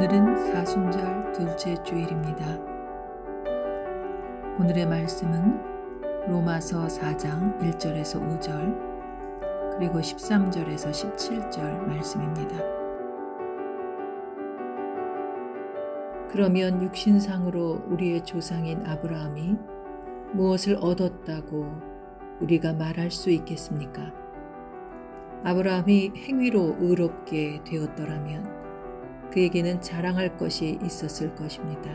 오늘은 사순절 둘째 주일입니다. 오늘의 말씀은 로마서 4장 1절에서 5절 그리고 13절에서 17절 말씀입니다. 그러면 육신상으로 우리의 조상인 아브라함이 무엇을 얻었다고 우리가 말할 수 있겠습니까? 아브라함이 행위로 의롭게 되었더라면 그에게는 자랑할 것이 있었을 것입니다.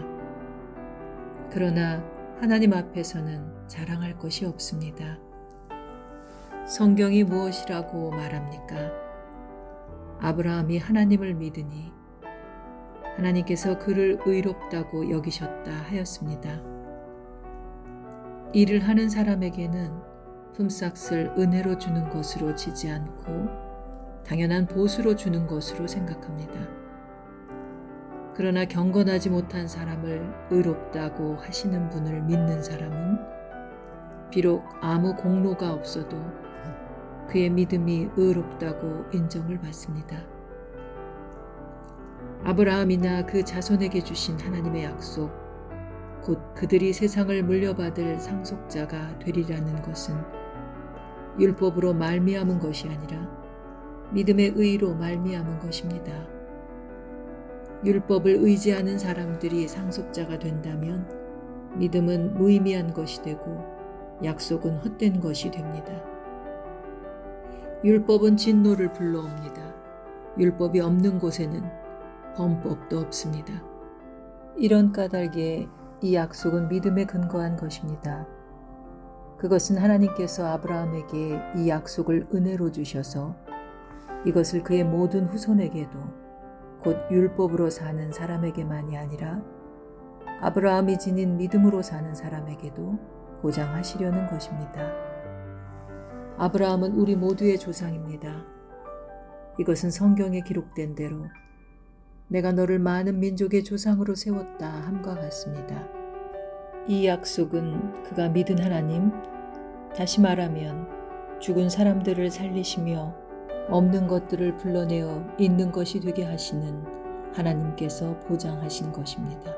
그러나 하나님 앞에서는 자랑할 것이 없습니다. 성경이 무엇이라고 말합니까? 아브라함이 하나님을 믿으니 하나님께서 그를 의롭다고 여기셨다 하였습니다. 일을 하는 사람에게는 품삯을 은혜로 주는 것으로 치지 않고 당연한 보수로 주는 것으로 생각합니다. 그러나 경건하지 못한 사람을 의롭다고 하시는 분을 믿는 사람은 비록 아무 공로가 없어도 그의 믿음이 의롭다고 인정을 받습니다. 아브라함이나 그 자손에게 주신 하나님의 약속, 곧 그들이 세상을 물려받을 상속자가 되리라는 것은 율법으로 말미암은 것이 아니라 믿음의 의로 말미암은 것입니다. 율법을 의지하는 사람들이 상속자가 된다면 믿음은 무의미한 것이 되고 약속은 헛된 것이 됩니다. 율법은 진노를 불러옵니다. 율법이 없는 곳에는 범법도 없습니다. 이런 까닭에 이 약속은 믿음에 근거한 것입니다. 그것은 하나님께서 아브라함에게 이 약속을 은혜로 주셔서 이것을 그의 모든 후손에게도 곧 율법으로 사는 사람에게만이 아니라 아브라함이 지닌 믿음으로 사는 사람에게도 보장하시려는 것입니다. 아브라함은 우리 모두의 조상입니다. 이것은 성경에 기록된 대로 내가 너를 많은 민족의 조상으로 세웠다 함과 같습니다. 이 약속은 그가 믿은 하나님, 다시 말하면 죽은 사람들을 살리시며 없는 것들을 불러내어 있는 것이 되게 하시는 하나님께서 보장하신 것입니다.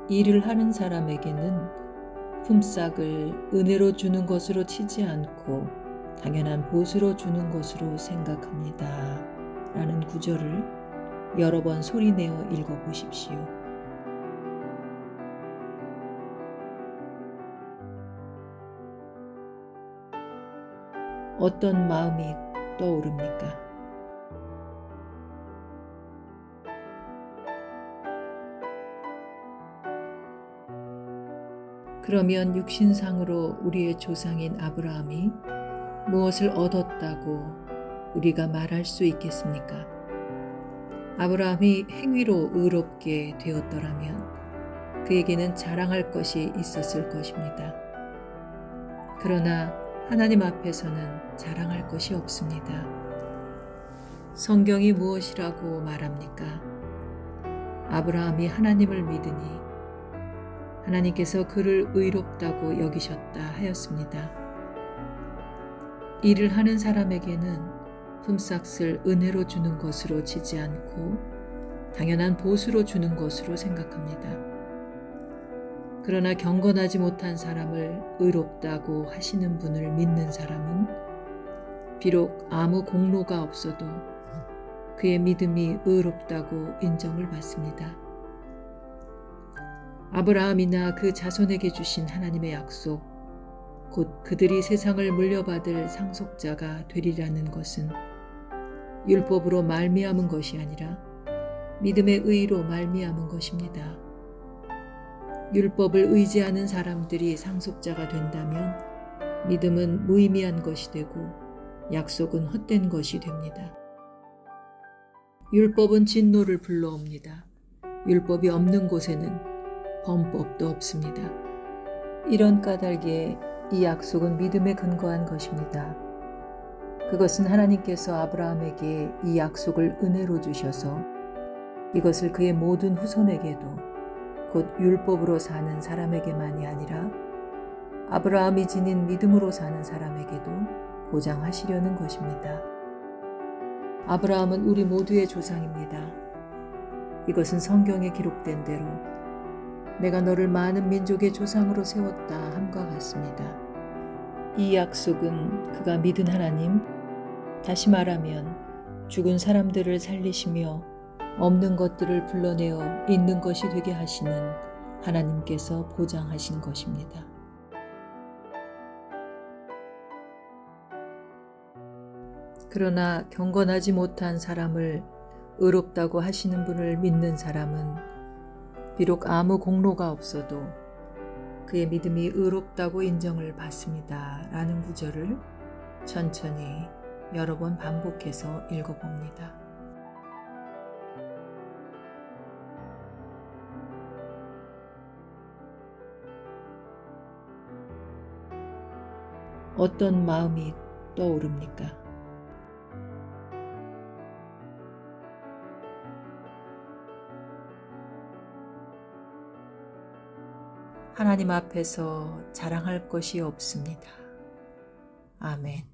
일을 하는 사람에게는 품삯을 은혜로 주는 것으로 치지 않고 당연한 보수로 주는 것으로 생각합니다. 라는 구절을 여러 번 소리내어 읽어보십시오. 어떤 마음이 떠오릅니까? 그러면 육신상으로 우리의 조상인 아브라함이 무엇을 얻었다고 우리가 말할 수 있겠습니까? 아브라함이 행위로 의롭게 되었더라면 그에게는 자랑할 것이 있었을 것입니다. 그러나 하나님 앞에서는 자랑할 것이 없습니다. 성경이 무엇이라고 말합니까? 아브라함이 하나님을 믿으니 하나님께서 그를 의롭다고 여기셨다 하였습니다. 일을 하는 사람에게는 품삯을 은혜로 주는 것으로 치지 않고 당연한 보수로 주는 것으로 생각합니다. 그러나 경건하지 못한 사람을 의롭다고 하시는 분을 믿는 사람은 비록 아무 공로가 없어도 그의 믿음이 의롭다고 인정을 받습니다. 아브라함이나 그 자손에게 주신 하나님의 약속, 곧 그들이 세상을 물려받을 상속자가 되리라는 것은 율법으로 말미암은 것이 아니라 믿음의 의로 말미암은 것입니다. 율법을 의지하는 사람들이 상속자가 된다면 믿음은 무의미한 것이 되고 약속은 헛된 것이 됩니다. 율법은 진노를 불러옵니다. 율법이 없는 곳에는 범법도 없습니다. 이런 까닭에 이 약속은 믿음에 근거한 것입니다. 그것은 하나님께서 아브라함에게 이 약속을 은혜로 주셔서 이것을 그의 모든 후손에게도 곧 율법으로 사는 사람에게만이 아니라 아브라함이 지닌 믿음으로 사는 사람에게도 보장하시려는 것입니다. 아브라함은 우리 모두의 조상입니다. 이것은 성경에 기록된 대로 내가 너를 많은 민족의 조상으로 세웠다 함과 같습니다. 이 약속은 그가 믿은 하나님, 다시 말하면 죽은 사람들을 살리시며 없는 것들을 불러내어 있는 것이 되게 하시는 하나님께서 보장하신 것입니다. 그러나 경건하지 못한 사람을 의롭다고 하시는 분을 믿는 사람은 비록 아무 공로가 없어도 그의 믿음이 의롭다고 인정을 받습니다. 라는 구절을 천천히 여러 번 반복해서 읽어봅니다. 어떤 마음이 떠오릅니까? 하나님 앞에서 자랑할 것이 없습니다. 아멘.